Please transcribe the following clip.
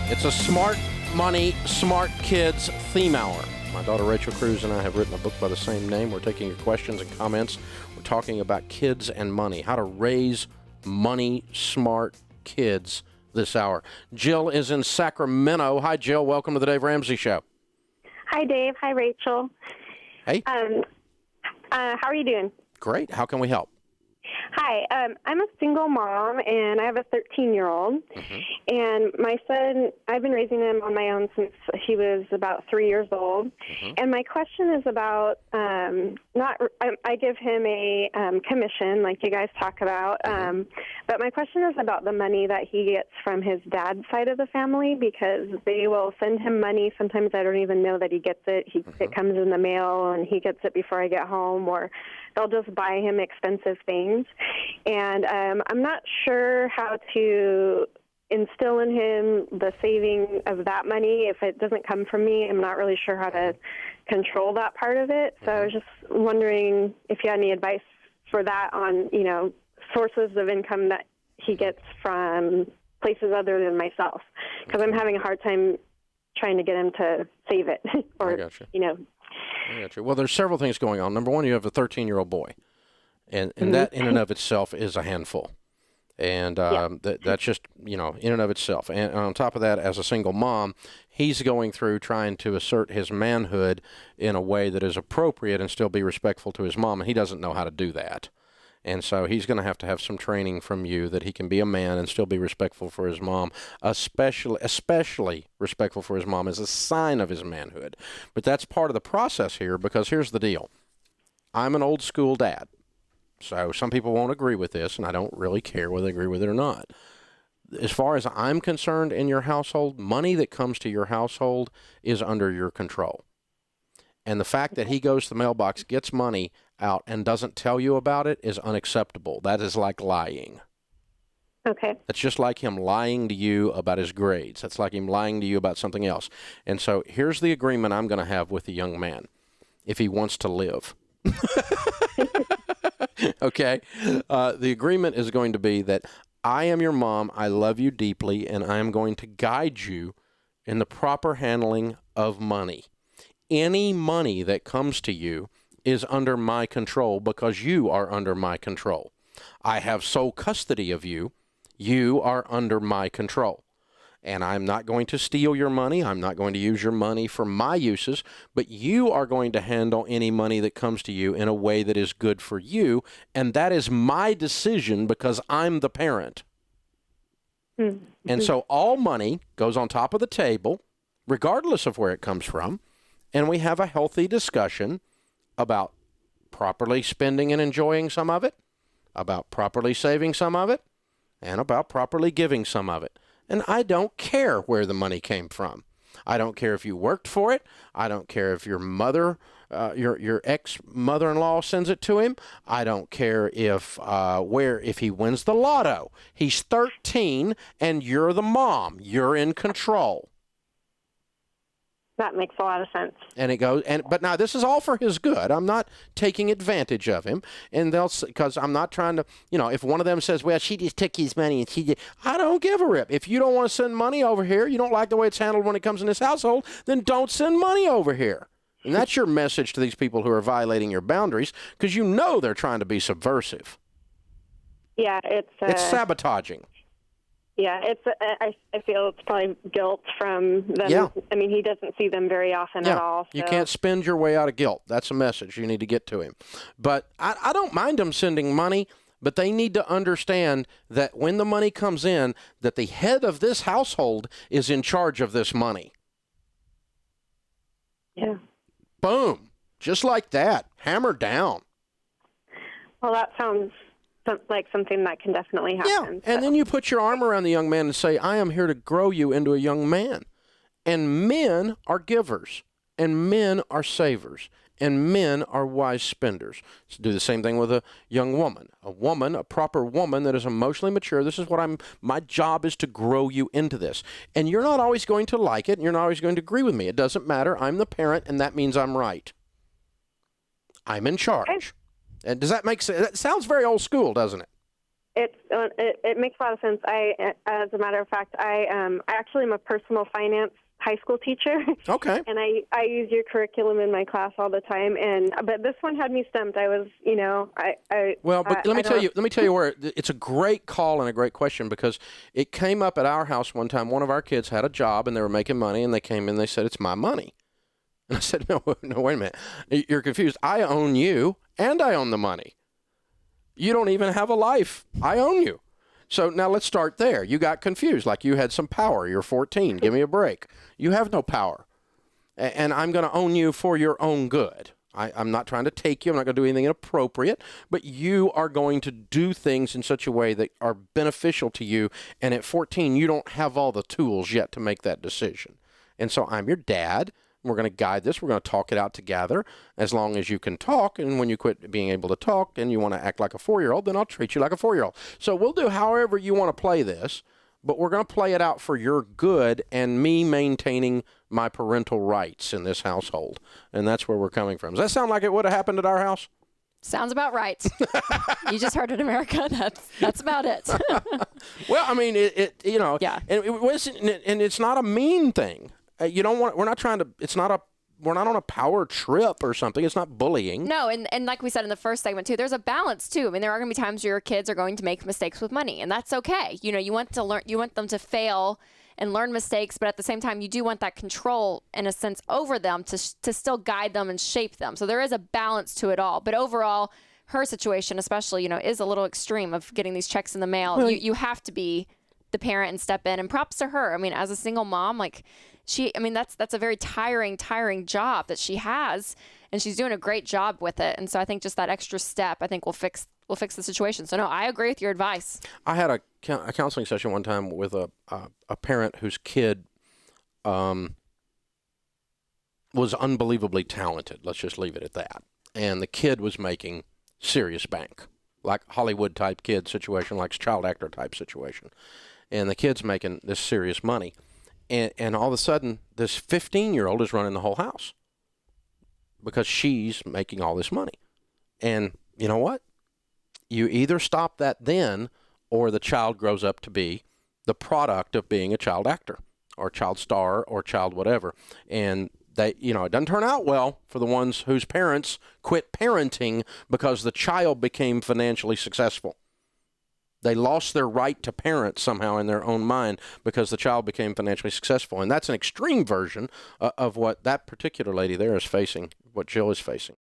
It's a smart money, smart kids theme hour. My daughter Rachel Cruz and I have written a book by the same name. We're taking your questions and comments. We're talking about kids and money, how to raise money smart kids this hour. Jill is in Sacramento. Hi, Jill. Welcome to the Dave Ramsey Show. Hi, Dave. Hi, Rachel. Hey. How are you doing? Great. How can we help? Hi. I'm a single mom, and I have a 13-year-old. Mm-hmm. And my son, I've been raising him on my own since he was about 3 years old. Mm-hmm. And my question is about I give him a commission, like you guys talk about. Mm-hmm. But my question is about the money that he gets from his dad's side of the family, because they will send him money. Sometimes I don't even know that he gets it. It comes in the mail, and he gets it before I get home, or they'll just buy him expensive things. And I'm not sure how to instill in him the saving of that money. If it doesn't come from me, I'm not really sure how to control that part of it. So I was just wondering if you had any advice for that on, sources of income that he gets from places other than myself, because I'm having a hard time trying to get him to save it. Or, I got you. Well, there's several things going on. Number one, you have a 13-year-old boy, and mm-hmm. that in and of itself is a handful. And that's just, in and of itself. And on top of that, as a single mom, he's going through trying to assert his manhood in a way that is appropriate and still be respectful to his mom, and he doesn't know how to do that. And so he's going to have some training from you that he can be a man and still be respectful for his mom, especially respectful for his mom as a sign of his manhood. But that's part of the process here, because here's the deal. I'm an old school dad. So some people won't agree with this, and I don't really care whether they agree with it or not. As far as I'm concerned in your household, money that comes to your household is under your control. And the fact that he goes to the mailbox, gets money out, and doesn't tell you about it is unacceptable. That is like lying. Okay. That's just like him lying to you about his grades. That's like him lying to you about something else. And so here's the agreement I'm going to have with the young man, if he wants to live. Okay? The agreement is going to be that I am your mom, I love you deeply, and I am going to guide you in the proper handling of money. Any money that comes to you is under my control because you are under my control. I have sole custody of you. You are under my control. And I'm not going to steal your money. I'm not going to use your money for my uses, but you are going to handle any money that comes to you in a way that is good for you, and that is my decision because I'm the parent. Mm-hmm. And so all money goes on top of the table, regardless of where it comes from, and we have a healthy discussion about properly spending and enjoying some of it, about properly saving some of it, and about properly giving some of it. And I don't care where the money came from. I don't care if you worked for it. I don't care if your mother, your ex-mother-in-law sends it to him. I don't care if he wins the lotto. He's 13 and you're the mom. You're in control. That makes a lot of sense. And it goes, but now this is all for his good. I'm not taking advantage of him, and because I'm not trying to, if one of them says, well, she just took his money and she did, I don't give a rip. If you don't want to send money over here, you don't like the way it's handled when it comes in this household, then don't send money over here. And that's your message to these people who are violating your boundaries, because they're trying to be subversive. Yeah, it's sabotaging. Yeah, I feel it's probably guilt from them. Yeah. I mean, he doesn't see them very often at all. So. You can't spend your way out of guilt. That's a message you need to get to him. But I don't mind them sending money, but they need to understand that when the money comes in, that the head of this household is in charge of this money. Yeah. Boom. Just like that. Hammer down. Well, that sounds like something that can definitely happen. Yeah, and then you put your arm around the young man and say, I am here to grow you into a young man. And men are givers, and men are savers, and men are wise spenders. So do the same thing with a young woman. A proper woman that is emotionally mature. This is what my job is to grow you into this. And you're not always going to like it, and you're not always going to agree with me. It doesn't matter. I'm the parent, and that means I'm right. I'm in charge. Okay. And does that make sense? That sounds very old school, doesn't it? It makes a lot of sense. As a matter of fact, I actually am a personal finance high school teacher. Okay. And I use your curriculum in my class all the time. But this one had me stumped. I was, let me tell you where it's a great call and a great question, because it came up at our house one time. One of our kids had a job and they were making money, and they came in and they said, "It's my money." And I said, no, wait a minute. You're confused. I own you and I own the money. You don't even have a life. I own you. So now let's start there. You got confused, like you had some power. You're 14. Give me a break. You have no power. And I'm going to own you for your own good. I'm not trying to take you. I'm not going to do anything inappropriate. But you are going to do things in such a way that are beneficial to you. And at 14, you don't have all the tools yet to make that decision. And so I'm your dad. We're going to guide this. We're going to talk it out together as long as you can talk. And when you quit being able to talk and you want to act like a 4-year-old, then I'll treat you like a 4-year-old. So we'll do however you want to play this, but we're going to play it out for your good and me maintaining my parental rights in this household. And that's where we're coming from. Does that sound like it would have happened at our house? Sounds about right. You just heard it, America. That's about it. Well, I mean, Yeah. And it wasn't, and it's not a mean thing. You don't want. We're not trying to. It's not a. We're not on a power trip or something. It's not bullying. No, and like we said in the first segment too, there's a balance too. I mean, there are going to be times where your kids are going to make mistakes with money, and that's okay. You want to learn. You want them to fail and learn mistakes, but at the same time, you do want that control in a sense over them to still guide them and shape them. So there is a balance to it all. But overall, her situation, especially, is a little extreme of getting these checks in the mail. Well, you have to be the parent and step in. And props to her. I mean, as a single mom, like. That's a very tiring job that she has, and she's doing a great job with it. And so I think just that extra step, I think will fix the situation. So no, I agree with your advice. I had a counseling session one time with a parent whose kid was unbelievably talented. Let's just leave it at that. And the kid was making serious bank, like Hollywood type kid situation, like child actor type situation. And the kid's making this serious money. And all of a sudden, this 15-year-old is running the whole house because she's making all this money. And you know what? You either stop that then, or the child grows up to be the product of being a child actor or child star or child whatever. And it doesn't turn out well for the ones whose parents quit parenting because the child became financially successful. They lost their right to parent somehow in their own mind because the child became financially successful. And that's an extreme version of what that particular lady there is facing, what Jill is facing.